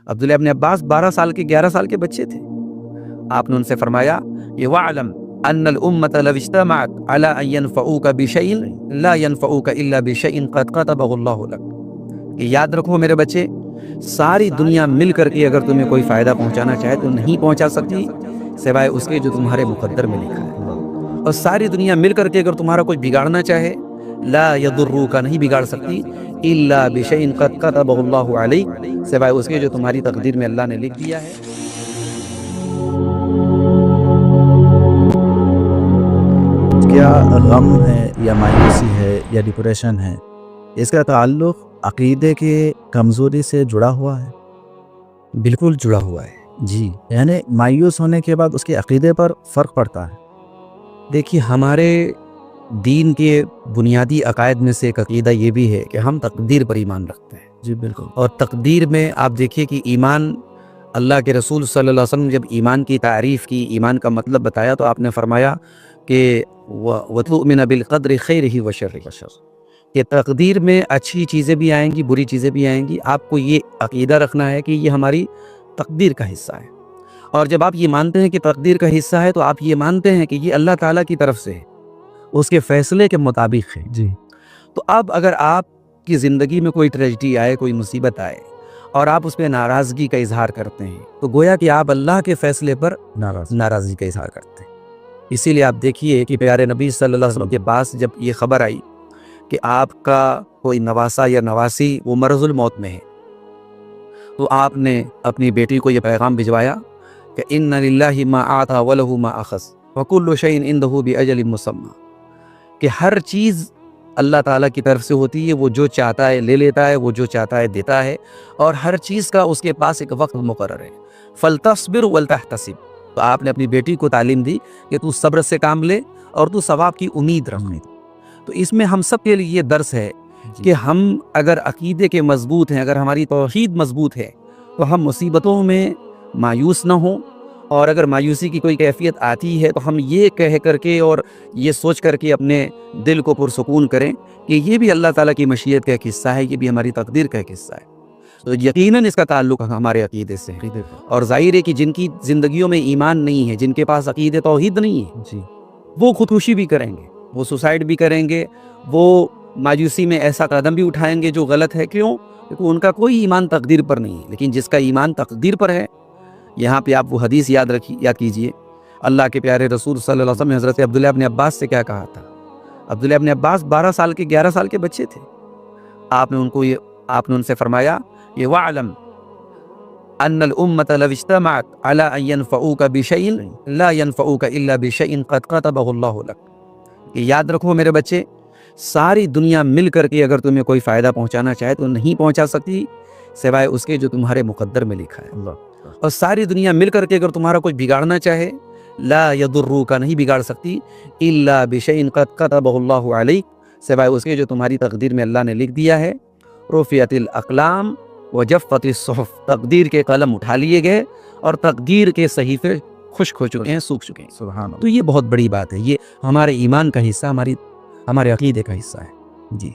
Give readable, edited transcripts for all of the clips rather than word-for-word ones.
عبداللہ ابن عباس 12 سال کے 11 سال کے بچے تھے. آپ نے ان سے فرمایا کہ وَعْلَمْ أَنَّ الْأُمَّةَ لَوِ اجْتَمَعَتْ عَلَىٰ أَن يَنْفَعُوكَ بِشَيْءٍ لَا يَنْفَعُوكَ إِلَّا بِشَيْءٍ قَدْ قَتَبَهُ اللَّهُ لَكَ. کہ یاد رکھو میرے بچے، ساری دنیا مل کر کے اگر تمہیں کوئی فائدہ پہنچانا چاہے تو نہیں پہنچا سکتی سوائے اس کے جو تمہارے مقدر میں لکھا ہے. اور ساری دنیا مل کر کے اگر تمہارا کچھ بگاڑنا چاہے لا یضروک نہیں بگاڑ سکتی الا بشیء قد کتبہ اللہ علیک سوائے اس کے جو تمہاری تقدیر میں اللہ نے لکھ دیا ہے. کیا غم ہے یا مایوسی ہے یا ڈپریشن ہے، اس کا تعلق عقیدے کے کمزوری سے جڑا ہوا ہے؟ بالکل جڑا ہوا ہے جی، یعنی مایوس ہونے کے بعد اس کے عقیدے پر فرق پڑتا ہے. دیکھیے ہمارے دین کے بنیادی عقائد میں سے ایک عقیدہ یہ بھی ہے کہ ہم تقدیر پر ایمان رکھتے ہیں. جی بالکل. اور تقدیر میں آپ دیکھیے کہ ایمان، اللہ کے رسول صلی اللہ علیہ وسلم جب ایمان کی تعریف کی، ایمان کا مطلب بتایا تو آپ نے فرمایا کہ وَتُؤْمِنَ بِالْقَدْرِ خَيْرِهِ وَشَرِّهِ، کہ تقدیر میں اچھی چیزیں بھی آئیں گی، بری چیزیں بھی آئیں گی. آپ کو یہ عقیدہ رکھنا ہے کہ یہ ہماری تقدیر کا حصہ ہے. اور جب آپ یہ مانتے ہیں کہ تقدیر کا حصہ ہے تو آپ یہ مانتے ہیں کہ یہ اللہ تعالیٰ کی طرف سے ہے، اس کے فیصلے کے مطابق ہے. جی. تو اب اگر آپ کی زندگی میں کوئی ٹریجڈی آئے، کوئی مصیبت آئے اور آپ اس پہ ناراضگی کا اظہار کرتے ہیں تو گویا کہ آپ اللہ کے فیصلے پر ناراضگی کا اظہار کرتے ہیں. اسی لیے آپ دیکھیے کہ پیارے نبی صلی اللہ علیہ وسلم کے پاس جب یہ خبر آئی کہ آپ کا کوئی نواسا یا نواسی وہ مرض الموت میں ہے تو آپ نے اپنی بیٹی کو یہ پیغام بھجوایا کہ ان للہ ما اعطى وله ما اخذ وكل شيء عنده باجل مسمى، کہ ہر چیز اللہ تعالیٰ کی طرف سے ہوتی ہے، وہ جو چاہتا ہے لے لیتا ہے، وہ جو چاہتا ہے دیتا ہے، اور ہر چیز کا اس کے پاس ایک وقت مقرر ہے. فلتصبر ولتحتسب، تو آپ نے اپنی بیٹی کو تعلیم دی کہ تو صبر سے کام لے اور تو ثواب کی امید رکھ. تو اس میں ہم سب کے لیے یہ درس ہے کہ ہم اگر عقیدے کے مضبوط ہیں، اگر ہماری توحید مضبوط ہے تو ہم مصیبتوں میں مایوس نہ ہوں، اور اگر مایوسی کی کوئی کیفیت آتی ہے تو ہم یہ کہہ کر کے اور یہ سوچ کر کے اپنے دل کو پرسکون کریں کہ یہ بھی اللہ تعالیٰ کی مشیت کا ایک حصہ ہے، یہ بھی ہماری تقدیر کا ایک حصہ ہے. تو یقیناً اس کا تعلق ہمارے عقیدے سے ہے. اور ظاہر ہے کہ جن کی زندگیوں میں ایمان نہیں ہے، جن کے پاس عقیدے توحید نہیں ہے، جی، وہ خودکشی بھی کریں گے، وہ سوسائڈ بھی کریں گے، وہ مایوسی میں ایسا قدم بھی اٹھائیں گے جو غلط ہے. کیوں؟ کیونکہ ان کا کوئی ایمان تقدیر پر نہیں ہے. لیکن جس کا ایمان تقدیر پر ہے، یہاں پہ آپ وہ حدیث یاد کیجئے، اللہ کے پیارے رسول صلی اللہ علیہ وسلم نے حضرت عبداللہ ابن عباس سے کیا کہا تھا. عبداللہ ابن عباس 12 سال کے 11 سال کے بچے تھے. آپ نے ان سے فرمایا یہ وَعْلَمْ أَنَّ الْأُمَّةَ لَوِ اجْتَمَعَتْ عَلَىٰ أَن يَنْفَعُوكَ بِشَيْءٍ لَا يَنْفَعُوكَ إِلَّا بِشَيْءٍ قَدْ كَتَبَهُ اللَّهُ لَكَ. کہ یاد رکھو میرے بچے، ساری دنیا مل کر کے اگر تمہیں کوئی فائدہ پہنچانا چاہے تو نہیں پہنچا سکتی سوائے اس کے جو تمہارے مقدر میں لکھا ہے. اور ساری دنیا مل کر کے اگر تمہارا کچھ بگاڑنا چاہے لا یضروک نہیں بگاڑ سکتی الا بشیء قد کتبہ اللہ علیک سوائے اس کے جو تمہاری تقدیر میں اللہ نے لکھ دیا ہے. رفعت الاقلام وجفت الصحف، تقدیر کے قلم اٹھا لیے گئے اور تقدیر کے صحیفے خشک ہو چکے ہیں، سوکھ چکے ہیں. سبحان اللہ. تو یہ بہت بڑی بات ہے، یہ ہمارے ایمان کا حصہ، ہمارے عقیدے کا حصہ ہے. جی.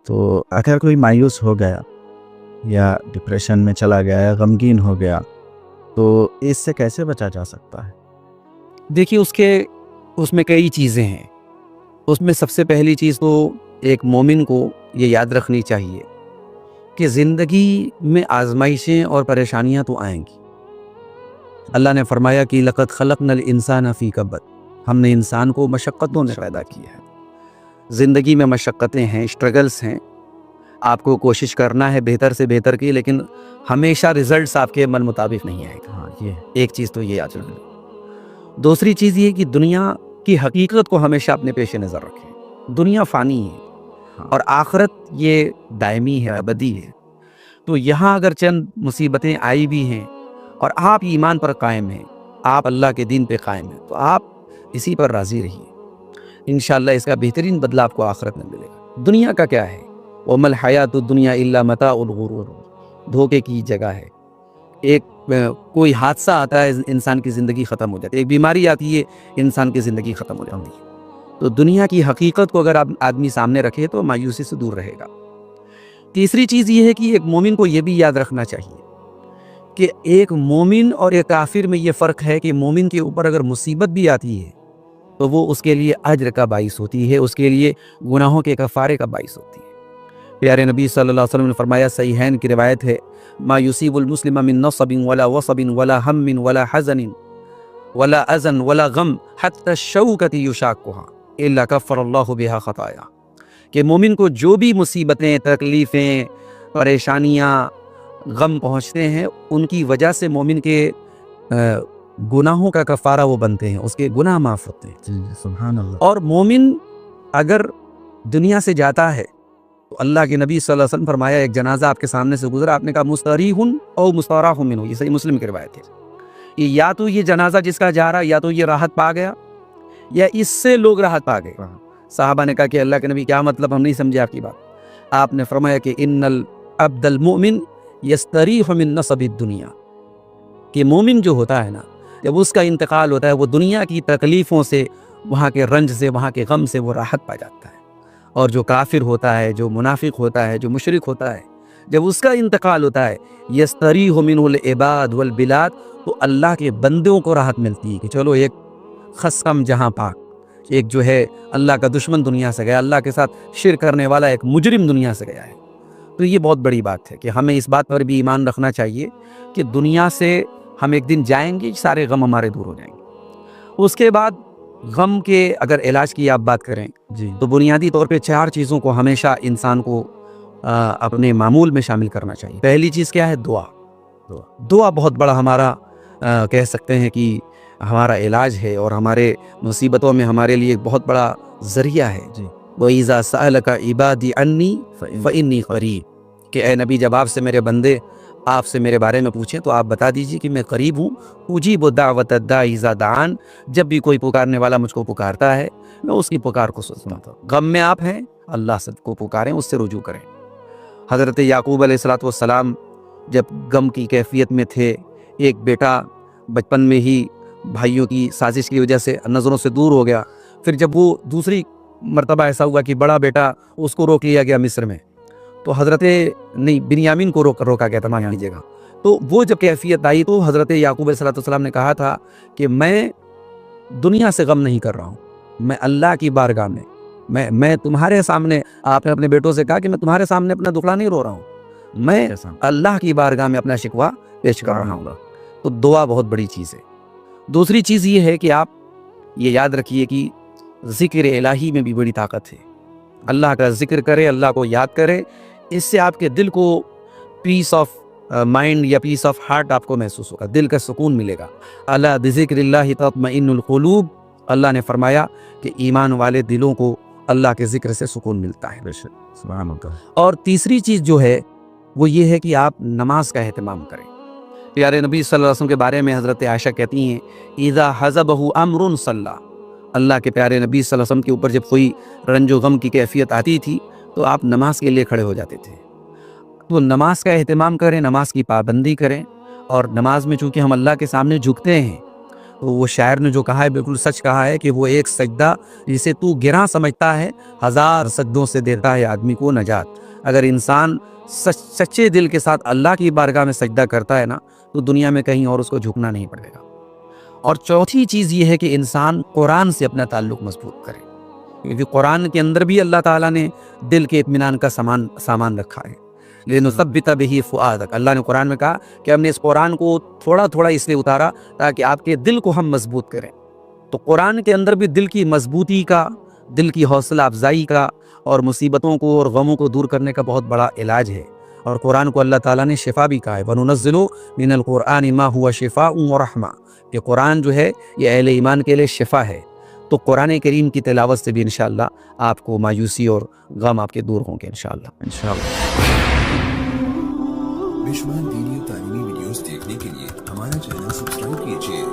تو اگر کوئی مایوس ہو گیا یا ڈپریشن میں چلا گیا یا غمگین ہو گیا تو اس سے کیسے بچا جا سکتا ہے؟ دیکھیے اس میں کئی چیزیں ہیں. اس میں سب سے پہلی چیز تو ایک مومن کو یہ یاد رکھنی چاہیے کہ زندگی میں آزمائشیں اور پریشانیاں تو آئیں گی. اللہ نے فرمایا کہ لقد خلقنا الانسان فی کبد، ہم نے انسان کو مشقتوں نے پیدا کیا ہے. زندگی میں مشقتیں ہیں، اسٹرگلز ہیں. آپ کو کوشش کرنا ہے بہتر سے بہتر کی، لیکن ہمیشہ ریزلٹس آپ کے من مطابق نہیں آئے گا. یہ ایک چیز تو یہ یاد رکھیں. دوسری چیز یہ کہ دنیا کی حقیقت کو ہمیشہ اپنے پیش نظر رکھیں. دنیا فانی ہے اور آخرت یہ دائمی ہے، ابدی ہے. تو یہاں اگر چند مصیبتیں آئی بھی ہیں اور آپ ایمان پر قائم ہیں، آپ اللہ کے دین پہ قائم ہیں، تو آپ اسی پر راضی رہیے. انشاءاللہ اس کا بہترین بدلہ آپ کو آخرت میں ملے گا. دنیا کا کیا ہے؟ وَمَا الْحَيَاةُ الدُّنْيَا إِلَّا مَتَاعُ الْغُرُورِ، دھوکے کی جگہ ہے. کوئی حادثہ آتا ہے انسان کی زندگی ختم ہو جاتی ہے، ایک بیماری آتی ہے انسان کی زندگی ختم ہو جاتی ہے. تو دنیا کی حقیقت کو اگر آدمی سامنے رکھے تو مایوسی سے دور رہے گا. تیسری چیز یہ ہے کہ ایک مومن کو یہ بھی یاد رکھنا چاہیے کہ ایک مومن اور ایک کافر میں یہ فرق ہے کہ مومن کے اوپر اگر مصیبت بھی آتی ہے تو وہ اس کے لیے اجر کا باعث ہوتی ہے، اس کے لیے گناہوں کے کفارے کا باعث ہوتی ہے۔ پیارے نبی صلی اللہ علیہ وسلم نے فرمایا، صحیحین کی روایت ہے، ما یصیب المسلم من نصب ولا وصب ولا ہم ولا حزن ولا اذن ولا غم حتى الشوکۃ یشاقها الا کفر اللہ بها خطایا، کہ مومن کو جو بھی مصیبتیں، تکلیفیں، پریشانیاں، غم پہنچتے ہیں، ان کی وجہ سے مومن کے گناہوں کا کفارہ وہ بنتے ہیں، اس کے گناہ معاف ہوتے ہیں۔ جی سبحان اللہ۔ اور مومن اگر دنیا سے جاتا ہے تو اللہ کے نبی صلی اللہ علیہ وسلم فرمایا، ایک جنازہ آپ کے سامنے سے گزرا، آپ نے کہا مستریح او مستراح منہ، یہ صحیح مسلم کی روایت ہے، یا تو یہ جنازہ جس کا جا رہا یا تو یہ راحت پا گیا یا اس سے لوگ راحت پا گئے۔ صحابہ نے کہا کہ اللہ کے نبی کیا مطلب، ہم نہیں سمجھے آپ کی بات۔ آپ نے فرمایا کہ ان العبد المؤمن یستریح من نصب الدنیا، کہ مومن جو ہوتا ہے نا، جب اس کا انتقال ہوتا ہے وہ دنیا کی تکلیفوں سے، وہاں کے رنج سے، وہاں کے غم سے وہ راحت پا جاتا ہے۔ اور جو کافر ہوتا ہے، جو منافق ہوتا ہے، جو مشرک ہوتا ہے، جب اس کا انتقال ہوتا ہے، یستریح منہ العباد والبلاد، تو اللہ کے بندوں کو راحت ملتی ہے کہ چلو ایک خصم جہاں پاک، ایک جو ہے اللہ کا دشمن دنیا سے گیا، اللہ کے ساتھ شرک کرنے والا ایک مجرم دنیا سے گیا ہے۔ تو یہ بہت بڑی بات ہے کہ ہمیں اس بات پر بھی ایمان رکھنا چاہیے کہ دنیا سے ہم ایک دن جائیں گے، سارے غم ہمارے دور ہو جائیں گے۔ اس کے بعد غم کے اگر علاج کی آپ بات کریں جی تو بنیادی طور پہ 4 چیزوں کو ہمیشہ انسان کو اپنے معمول میں شامل کرنا چاہیے۔ پہلی چیز کیا ہے؟ دعا۔ دعا بہت بڑا ہمارا کہہ سکتے ہیں کہ ہمارا علاج ہے، اور ہمارے مصیبتوں میں ہمارے لیے ایک بہت بڑا ذریعہ ہے۔ جی وَإِذَا سَأَلَكَ عِبَادِي عَنِّي فَإِنِّي قَرِيبٌ، کہ اے نبی جب آپ سے میرے بندے آپ سے میرے بارے میں پوچھیں تو آپ بتا دیجئے کہ میں قریب ہوں، اجیب دعوت الداعی اذا دعان، جب بھی کوئی پکارنے والا مجھ کو پکارتا ہے میں اس کی پکار کو سنتا ہوں۔ غم میں آپ ہیں، اللہ سے کو پکاریں، اس سے رجوع کریں۔ حضرت یعقوب علیہ السلام جب غم کی کیفیت میں تھے، ایک بیٹا بچپن میں ہی بھائیوں کی سازش کی وجہ سے نظروں سے دور ہو گیا، پھر جب وہ دوسری مرتبہ ایسا ہوا کہ بڑا بیٹا اس کو روک لیا گیا مصر میں، تو حضرت بنیامین کو روکا گیا تھا، مان لیجیے گا۔ تو وہ جب کیفیت آئی تو حضرت یعقوب علیہ السلام نے کہا تھا کہ میں دنیا سے غم نہیں کر رہا ہوں، میں اللہ کی بارگاہ میں تمہارے سامنے، آپ نے اپنے بیٹوں سے کہا کہ میں تمہارے سامنے اپنا دکھڑا نہیں رو رہا ہوں، میں اللہ کی بارگاہ میں اپنا شکوہ پیش کر رہا ہوں۔ تو دعا بہت بڑی چیز ہے۔ دوسری چیز یہ ہے کہ آپ یہ یاد رکھیے کہ ذکر الہی میں بھی بڑی طاقت ہے۔ اللہ کا ذکر کرے، اللہ کو یاد کرے، اس سے آپ کے دل کو پیس آف مائنڈ یا پیس آف ہارٹ آپ کو محسوس ہوگا، دل کا سکون ملے گا۔ الا بذکر اللہ تطمئن القلوب، اللہ نے فرمایا کہ ایمان والے دلوں کو اللہ کے ذکر سے سکون ملتا ہے۔ سبحان اللہ۔ اور تیسری چیز جو ہے وہ یہ ہے کہ آپ نماز کا اہتمام کریں۔ پیارے نبی صلی اللہ علیہ وسلم کے بارے میں حضرت عائشہ کہتی ہیں، اذا حزبہ امر صلی، اللہ کے پیارے نبی صلی اللہ علیہ وسلم کے اوپر جب کوئی رنج و غم کی کیفیت آتی تھی تو آپ نماز کے لیے کھڑے ہو جاتے تھے۔ تو نماز کا اہتمام کریں، نماز کی پابندی کریں، اور نماز میں چونکہ ہم اللہ کے سامنے جھکتے ہیں، تو وہ شاعر نے جو کہا ہے بالکل سچ کہا ہے کہ وہ ایک سجدہ جسے تو گراں سمجھتا ہے، 1000 سجدوں سے دیتا ہے آدمی کو نجات۔ اگر انسان سچے دل کے ساتھ اللہ کی بارگاہ میں سجدہ کرتا ہے نا، تو دنیا میں کہیں اور اس کو جھکنا نہیں پڑے گا۔ اور چوتھی چیز یہ ہے کہ انسان قرآن سے اپنا تعلق مضبوط کرے، کیونکہ قرآن کے اندر بھی اللہ تعالیٰ نے دل کے اطمینان کا سامان رکھا ہے۔ لِنُثَبِّتَ بِهِ فُؤَادَكَ، اللہ نے قرآن میں کہا کہ ہم نے اس قرآن کو تھوڑا تھوڑا اس لیے اتارا تاکہ آپ کے دل کو ہم مضبوط کریں۔ تو قرآن کے اندر بھی دل کی مضبوطی کا، دل کی حوصلہ افزائی کا، اور مصیبتوں کو اور غموں کو دور کرنے کا بہت بڑا علاج ہے۔ اور قرآن کو اللہ تعالیٰ نے شفا بھی کہا ہے، وَنُنَزِّلُ مِنَ الْقُرْآنِ مَا هُوَ شِفَاءٌ وَرَحْمَةٌ، کہ قرآن جو ہے یہ اہل ایمان کے لیے شفا ہے۔ تو قرآن کریم کی تلاوت سے بھی انشاءاللہ آپ کو مایوسی اور غم آپ کے دور ہوں گے انشاءاللہ۔ بشمار دینی اور تعلیمی ویڈیوز دیکھنے کے لیے ہمارا چینل سبسکرائب کیجیے۔